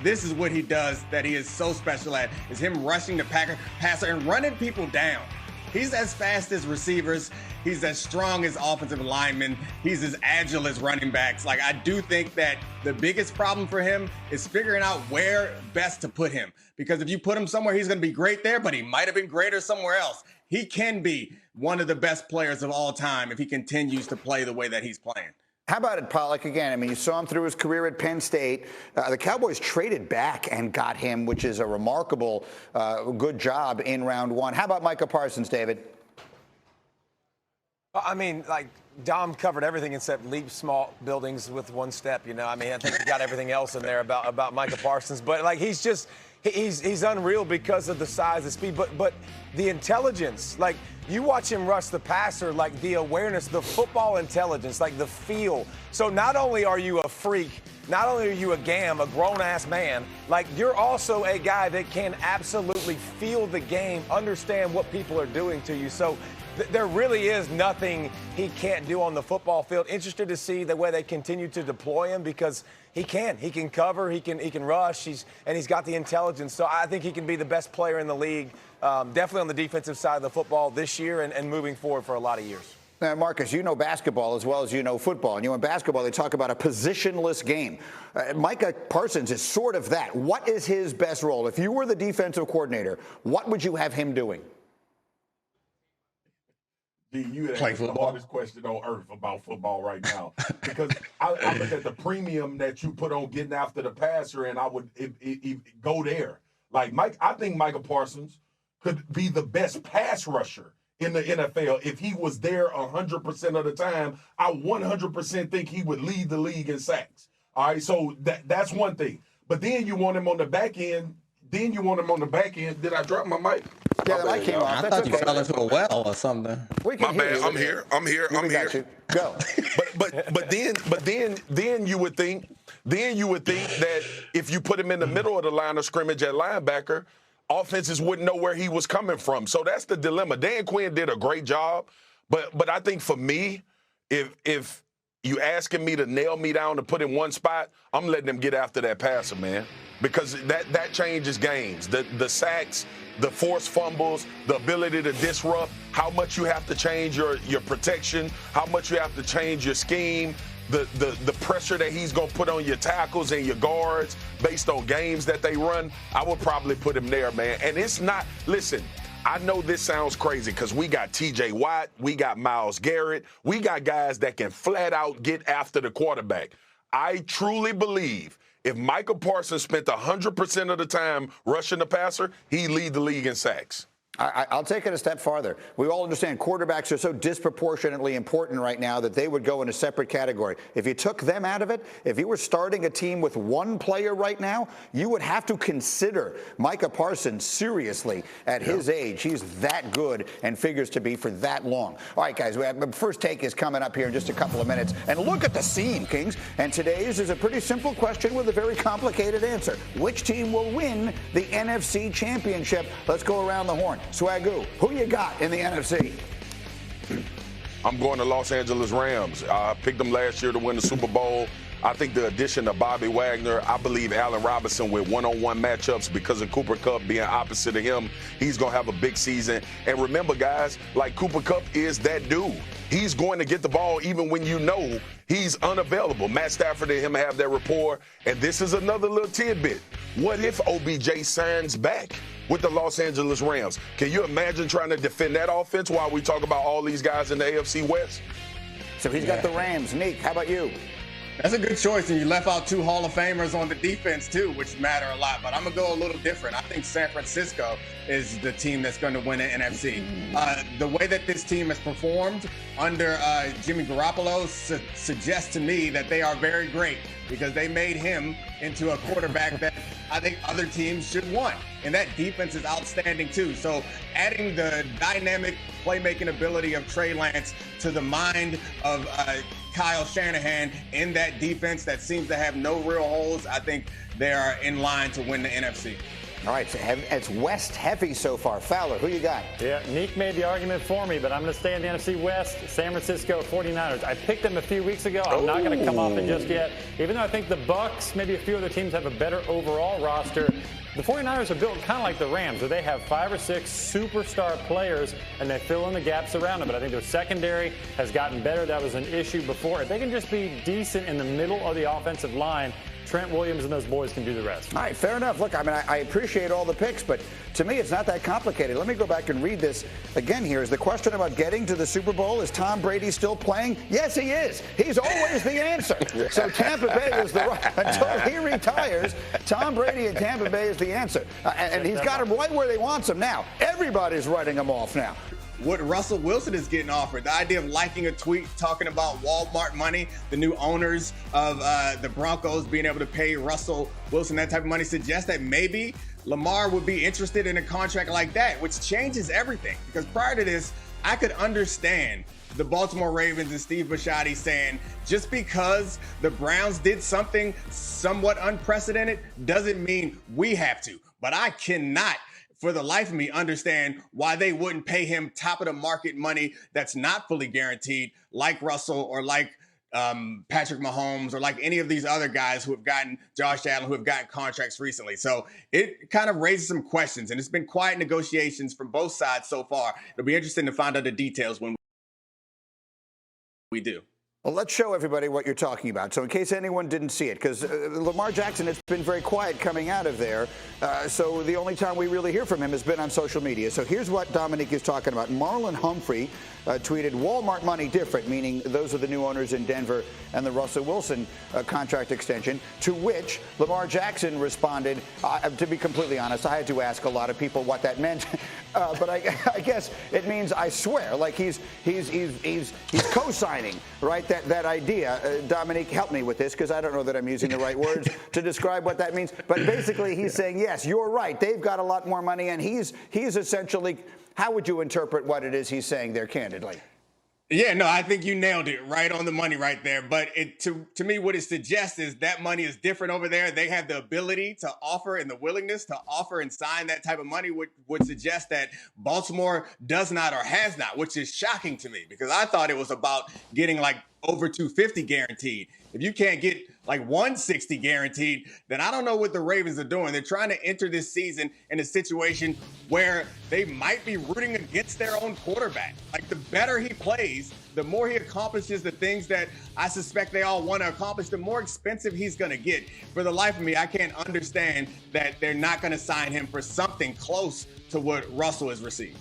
this is what he does that he is so special at, is him rushing the passer and running people down. He's as fast as receivers. He's as strong as offensive linemen. He's as agile as running backs. Like, I do think that the biggest problem for him is figuring out where best to put him. Because if you put him somewhere, he's going to be great there, but he might have been greater somewhere else. He can be one of the best players of all time if he continues to play the way that he's playing. How about it, Pollock? Again, I mean, you saw him through his career at Penn State. The Cowboys traded back and got him, which is a remarkable good job in round one. How about Micah Parsons, David? I mean, like, Dom covered everything except leap small buildings with one step, you know. I mean, I think he got everything else in there about Micah Parsons. But, like, he's unreal because of the size, the speed, but the intelligence. Like, you watch him rush the passer, like the awareness, the football intelligence, like the feel. So not only are you a freak, not only are you a grown-ass man, like, you're also a guy that can absolutely feel the game, understand what people are doing to you. So there really is nothing he can't do on the football field. Interested to see the way they continue to deploy him because he can cover, he can rush, he's got the intelligence. So I think he can be the best player in the league, definitely on the defensive side of the football this year and moving forward for a lot of years. Now, Marcus, you know basketball as well as you know football. And in basketball, they talk about a positionless game. Micah Parsons is sort of that. What is his best role? If you were the defensive coordinator, what would you have him doing? You had asked the hardest question on earth about football right now. Because I look at the premium that you put on getting after the passer, and I would go there. Like, I think Micah Parsons could be the best pass rusher in the NFL. If he was there 100% of the time, I 100% think he would lead the league in sacks. All right, so that's one thing. But then you want him on the back end. Did I drop my mic? Yeah, the mic came off. I thought you fell into a well or something. My bad. I'm here. Got you. Go. but then you would think that if you put him in the middle of the line of scrimmage at linebacker, offenses wouldn't know where he was coming from. So that's the dilemma. Dan Quinn did a great job, but I think for me, if you asking me to nail me down to put in one spot, I'm letting them get after that passer, man. Because that changes games. The sacks, the forced fumbles, the ability to disrupt, how much you have to change your protection, how much you have to change your scheme, the pressure that he's going to put on your tackles and your guards based on games that they run. I would probably put him there, man. And it's not, listen, I know this sounds crazy because we got T.J. Watt, we got Myles Garrett, we got guys that can flat out get after the quarterback. I truly believe if Micah Parsons spent 100% of the time rushing the passer, he'd lead the league in sacks. I'll take it a step farther. We all understand quarterbacks are so disproportionately important right now that they would go in a separate category. If you took them out of it, if you were starting a team with one player right now, you would have to consider Micah Parsons seriously at his age. He's that good and figures to be for that long. All right, guys, first take is coming up here in just a couple of minutes. And look at the scene, Kings. And today's is a pretty simple question with a very complicated answer. Which team will win the NFC Championship? Let's go around the horn. Swagoo, who you got in the NFC? I'm going to Los Angeles Rams. I picked them last year to win the Super Bowl. I think the addition of Bobby Wagner, I believe Allen Robinson with one-on-one matchups because of Cooper Kupp being opposite of him, he's going to have a big season. And remember, guys, like Cooper Kupp is that dude. He's going to get the ball even when you know he's unavailable. Matt Stafford and him have that rapport. And this is another little tidbit. What if OBJ signs back with the Los Angeles Rams? Can you imagine trying to defend that offense while we talk about all these guys in the AFC West? So he's got the Rams. Neek, how about you? That's a good choice, and you left out two Hall of Famers on the defense, too, which matter a lot. But I'm going to go a little different. I think San Francisco is the team that's going to win the NFC. The way that this team has performed under Jimmy Garoppolo suggests to me that they are very great because they made him into a quarterback that I think other teams should want. And that defense is outstanding, too. So adding the dynamic playmaking ability of Trey Lance to the mind of Kyle Shanahan in that defense that seems to have no real holes, I think they are in line to win the NFC. All right, so it's West heavy so far. Fowler, who you got? Yeah, Neek made the argument for me, but I'm going to stay in the NFC West. San Francisco 49ers. I picked them a few weeks ago. I'm not going to come off it just yet. Even though I think the Bucs, maybe a few other teams have a better overall roster, the 49ers are built kind of like the Rams, where they have 5 or 6 superstar players, and they fill in the gaps around them. But I think their secondary has gotten better. That was an issue before. If they can just be decent in the middle of the offensive line, Trent Williams and those boys can do the rest. All right, fair enough. Look, I mean, I appreciate all the picks, but to me, it's not that complicated. Let me go back and read this again here. Is the question about getting to the Super Bowl, is Tom Brady still playing? Yes, he is. He's always the answer. So Tampa Bay is the right. Until he retires, Tom Brady in Tampa Bay is the answer. And he's got him right where they want him now. Everybody's writing him off now. What Russell Wilson is getting offered. The idea of liking a tweet talking about Walmart money, the new owners of the Broncos being able to pay Russell Wilson that type of money suggests that maybe Lamar would be interested in a contract like that, which changes everything. Because prior to this, I could understand the Baltimore Ravens and Steve Bisciotti saying just because the Browns did something somewhat unprecedented doesn't mean we have to. But I cannot for the life of me understand why they wouldn't pay him top of the market money that's not fully guaranteed, like Russell or like Patrick Mahomes or like any of these other guys who have gotten, Josh Allen, who have gotten contracts recently. So it kind of raises some questions, and it's been quiet negotiations from both sides so far. It'll be interesting to find out the details when we do. Well, let's show everybody what you're talking about. So in case anyone didn't see it, because Lamar Jackson has been very quiet coming out of there. So the only time we really hear from him has been on social media. So here's what Dominique is talking about. Marlon Humphrey tweeted, Walmart money different, meaning those are the new owners in Denver and the Russell Wilson contract extension, to which Lamar Jackson responded, to be completely honest, I had to ask a lot of people what that meant. But I guess it means I swear, like he's co-signing, right? That idea. Dominique, help me with this because I don't know that I'm using the right words to describe what that means. But basically, he's saying, yes, you're right. They've got a lot more money, and he's essentially. How would you interpret what it is he's saying there, candidly? Yeah, no, I think you nailed it right on the money right there. But to me, what it suggests is that money is different over there. They have the ability to offer and the willingness to offer and sign that type of money would suggest that Baltimore does not or has not, which is shocking to me because I thought it was about getting like over 250 guaranteed. If you can't get like 160 guaranteed, then I don't know what the Ravens are doing. They're trying to enter this season in a situation where they might be rooting against their own quarterback. Like the better he plays, the more he accomplishes the things that I suspect they all want to accomplish, the more expensive he's going to get. For the life of me, I can't understand that they're not going to sign him for something close to what Russell has received.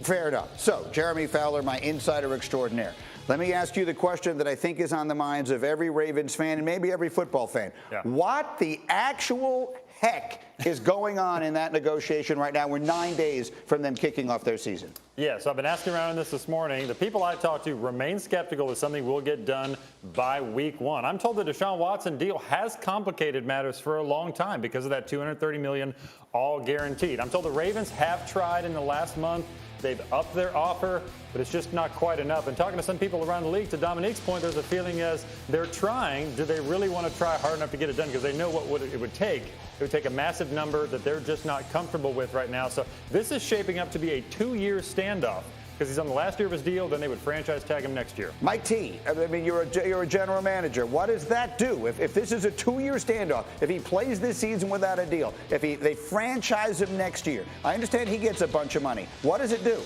Fair enough. So, Jeremy Fowler, my insider extraordinaire. Let me ask you the question that I think is on the minds of every Ravens fan and maybe every football fan. Yeah. What the actual heck is going on in that negotiation right now? We're 9 days from them kicking off their season. Yeah, so I've been asking around this morning. The people I talked to remain skeptical that something will get done by week 1. I'm told the Deshaun Watson deal has complicated matters for a long time because of that $230 million all guaranteed. I'm told the Ravens have tried in the last month. They've upped their offer, but it's just not quite enough. And talking to some people around the league, to Dominique's point, there's a feeling as they're trying, do they really want to try hard enough to get it done? Because they know what it would take. It would take a massive number that they're just not comfortable with right now. So this is shaping up to be a 2-year standoff. Because he's on the last year of his deal, then they would franchise tag him next year. Mike T, I mean, you're a general manager. What does that do? If this is a 2-year standoff, if he plays this season without a deal, if they franchise him next year, I understand he gets a bunch of money. What does it do?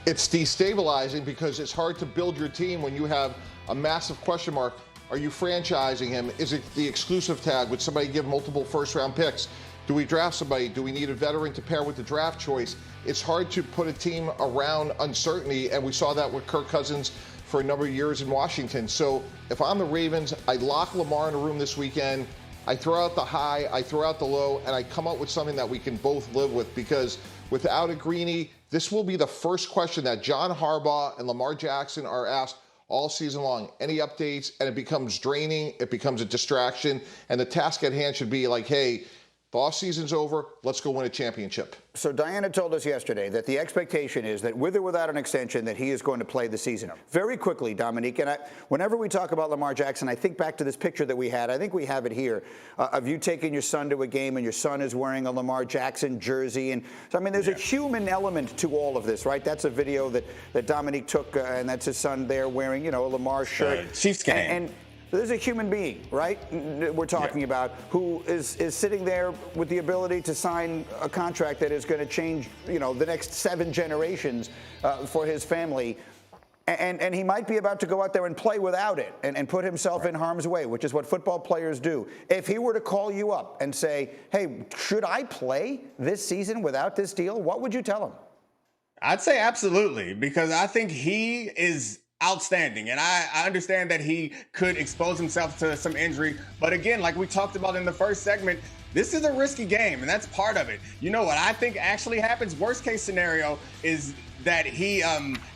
It's destabilizing because it's hard to build your team when you have a massive question mark. Are you franchising him? Is it the exclusive tag? Would somebody give multiple first-round picks? Do we draft somebody? Do we need a veteran to pair with the draft choice? It's hard to put a team around uncertainty, and we saw that with Kirk Cousins for a number of years in Washington. So if I'm the Ravens, I lock Lamar in a room this weekend. I throw out the high, I throw out the low, and I come up with something that we can both live with, because without a Greenie, this will be the first question that John Harbaugh and Lamar Jackson are asked all season long. Any updates? And it becomes draining. It becomes a distraction. And the task at hand should be like, hey, The offseason's over. Let's go win a championship. So Diana told us yesterday that the expectation is that with or without an extension, that he is going to play the season. Very quickly, Dominique, and whenever we talk about Lamar Jackson, I think back to this picture that we had. I think we have it here of you taking your son to a game and your son is wearing a Lamar Jackson jersey. And so, I mean, there's a human element to all of this, right? That's a video that Dominique took, and that's his son there wearing, a Lamar shirt. Chiefs game. And there's a human being, right, we're talking about, who is sitting there with the ability to sign a contract that is going to change, the next 7 generations for his family. And he might be about to go out there and play without it and put himself in harm's way, which is what football players do. If he were to call you up and say, hey, should I play this season without this deal, what would you tell him? I'd say absolutely, because I think he is outstanding. And I understand that he could expose himself to some injury. But again, like we talked about in the first segment, this is a risky game, and that's part of it. You know what I think actually happens? Worst case scenario is that he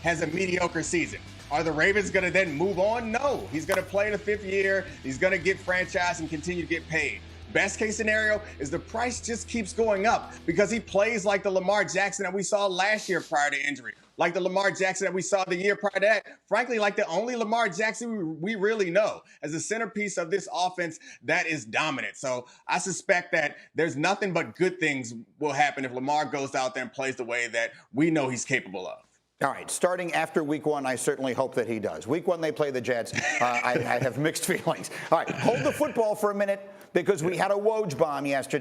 has a mediocre season. Are the Ravens going to then move on? No. He's going to play the 5th year. He's going to get franchised and continue to get paid. Best case scenario is the price just keeps going up because he plays like the Lamar Jackson that we saw last year prior to injury, like the Lamar Jackson that we saw the year prior to that. Frankly, like the only Lamar Jackson we really know as a centerpiece of this offense that is dominant. So I suspect that there's nothing but good things will happen if Lamar goes out there and plays the way that we know he's capable of. All right, starting after week 1, I certainly hope that he does. Week 1, they play the Jets. I have mixed feelings. All right, hold the football for a minute because we had a Woj bomb yesterday.